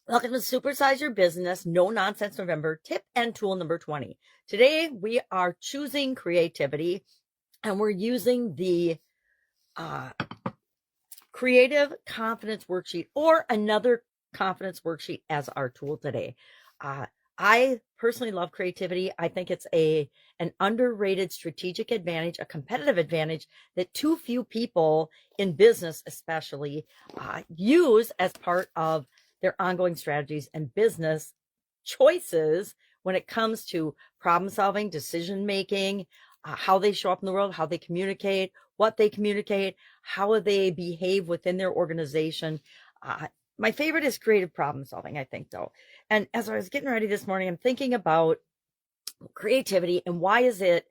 Welcome to Supersize Your Business, No Nonsense November, tip and tool number 20. Today we are choosing creativity and we're using the creative confidence worksheet or another confidence worksheet as our tool today. I personally love creativity. I think it's an underrated strategic advantage, a competitive advantage that too few people in business especially use as part of their ongoing strategies and business choices when it comes to problem solving, decision making, how they show up in the world, how they communicate, what they communicate, how they behave within their organization. My favorite is creative problem solving, I think, though. And as I was getting ready this morning, I'm thinking about creativity and why is it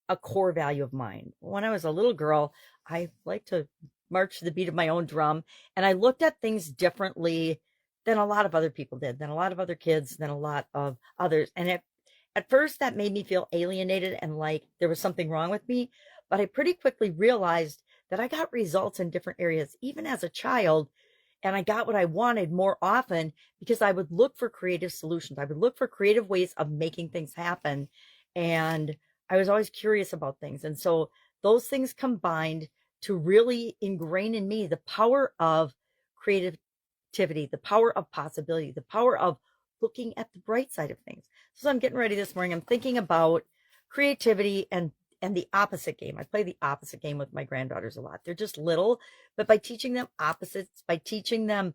a core value of mine. When I was a little girl, I liked to march to the beat of my own drum, and I looked at things differently than a lot of other people did, than a lot of other kids, than a lot of others. And at first, that made me feel alienated and like there was something wrong with me. But I pretty quickly realized that I got results in different areas, even as a child. And I got what I wanted more often because I would look for creative solutions. I would look for creative ways of making things happen. And I was always curious about things. And so those things combined to really ingrain in me the power of creativity, the power of possibility, the power of looking at the bright side of things. So I'm getting ready this morning. I'm thinking about creativity and the opposite game. I play the opposite game with my granddaughters a lot. They're just little, but by teaching them opposites, by teaching them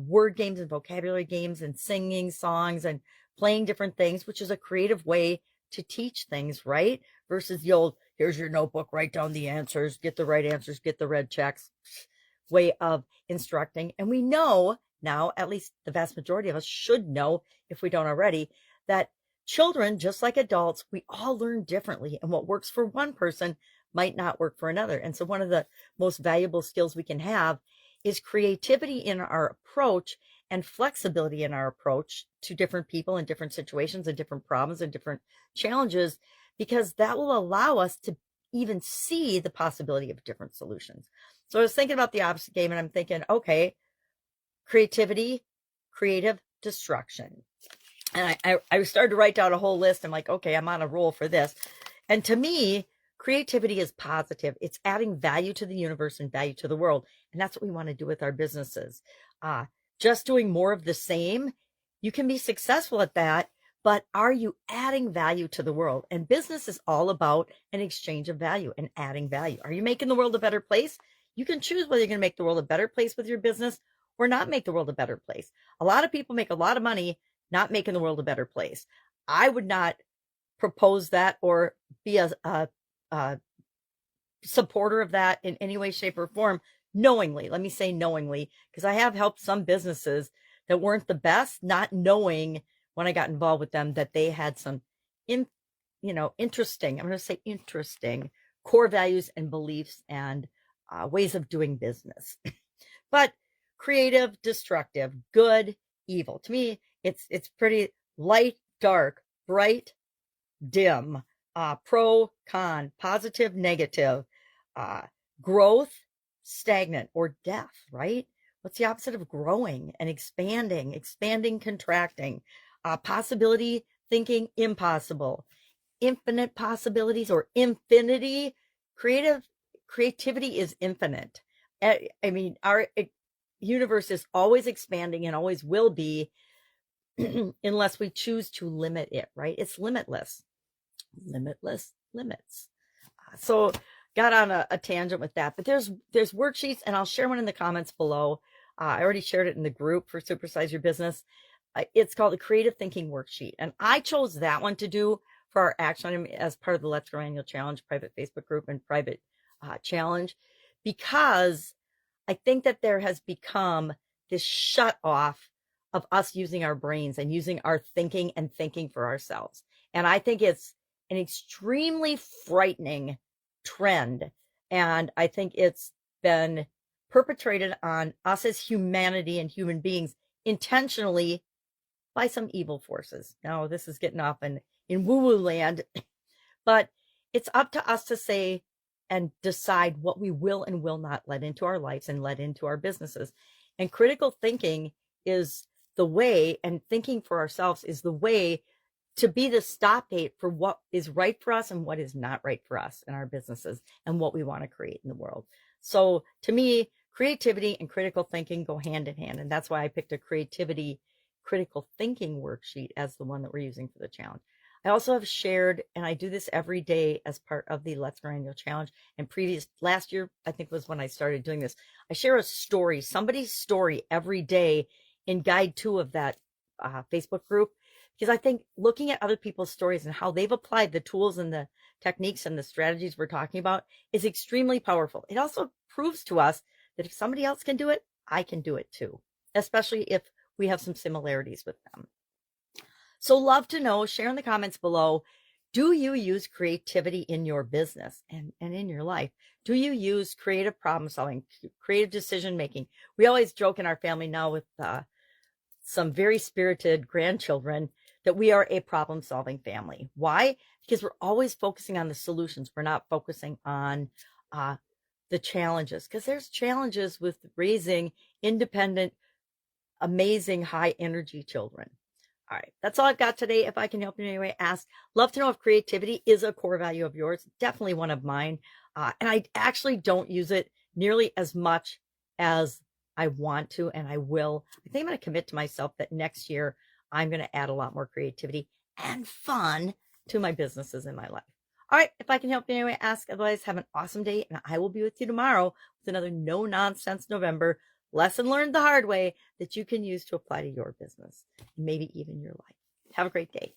word games and vocabulary games and singing songs and playing different things, which is a creative way to teach things, right? Versus the old, here's your notebook, write down the answers, get the right answers, get the red checks way of instructing. And we know now, at least the vast majority of us should know, if we don't already, that children, just like adults, we all learn differently. And what works for one person might not work for another. And so one of the most valuable skills we can have is creativity in our approach and flexibility in our approach to different people and different situations and different problems and different challenges, because that will allow us to even see the possibility of different solutions. So I was thinking about the opposite game and I'm thinking, okay, creativity, creative destruction. And I started to write down a whole list. I'm like, okay, I'm on a roll for this. And to me, creativity is positive. It's adding value to the universe and value to the world. And that's what we want to do with our businesses. Just doing more of the same, you can be successful at that, but are you adding value to the world? And business is all about an exchange of value and adding value. Are you making the world a better place? You can choose whether you're going to make the world a better place with your business or not make the world a better place. A lot of people make a lot of money not making the world a better place. I would not propose that or be a supporter of that in any way, shape, or form, knowingly. Let me say knowingly, because I have helped some businesses that weren't the best, not knowing when I got involved with them that they had some interesting, I'm going to say interesting core values and beliefs and ways of doing business. But creative, destructive, good, evil. To me, it's pretty light, dark, bright, dim, pro, con, positive, negative, growth, stagnant, or death, right? What's the opposite of growing and expanding, contracting, possibility, thinking, impossible, infinite possibilities or infinity. Creativity is infinite. I mean, our universe is always expanding and always will be unless we choose to limit it, right? It's limitless limits. So got on a tangent with that, but there's worksheets, and I'll share one in the comments below. I already shared it in the group for Supersize Your Business. It's called the Creative Thinking Worksheet, and I chose that one to do for our action item as part of the Let's Grow Annual Challenge private Facebook group and private challenge, because I think that there has become this shut off of us using our brains and using our thinking and thinking for ourselves. And I think it's an extremely frightening trend. And I think it's been perpetrated on us as humanity and human beings intentionally by some evil forces. Now, this is getting off in woo-woo land, but it's up to us to say and decide what we will and will not let into our lives and let into our businesses. And critical thinking is the way, and thinking for ourselves is the way to be the stop gate for what is right for us and what is not right for us in our businesses and what we want to create in the world. So to me, creativity and critical thinking go hand in hand. And that's why I picked a creativity critical thinking worksheet as the one that we're using for the challenge. I also have shared, and I do this every day as part of the Let's Grow Annual Challenge. And last year, I think was when I started doing this. I share a story, somebody's story every day in guide 2 of that Facebook group, because I think looking at other people's stories and how they've applied the tools and the techniques and the strategies we're talking about is extremely powerful. It also proves to us that if somebody else can do it, I can do it too, especially if we have some similarities with them. So love to know, share in the comments below, do you use creativity in your business and in your life? Do you use creative problem solving, creative decision making? We always joke in our family now with some very spirited grandchildren that we are a problem solving family. Why? Because we're always focusing on the solutions. We're not focusing on the challenges, because there's challenges with raising independent, amazing, high energy children. All right, that's all I've got today. If I can help in any way, ask. Love to know if creativity is a core value of yours. Definitely one of mine. And I actually don't use it nearly as much as I want to, and I will. I think I'm going to commit to myself that next year I'm going to add a lot more creativity and fun to my businesses in my life. All right, if I can help in any way, ask. Otherwise, have an awesome day, and I will be with you tomorrow with another No Nonsense November lesson learned the hard way that you can use to apply to your business, maybe even your life. Have a great day.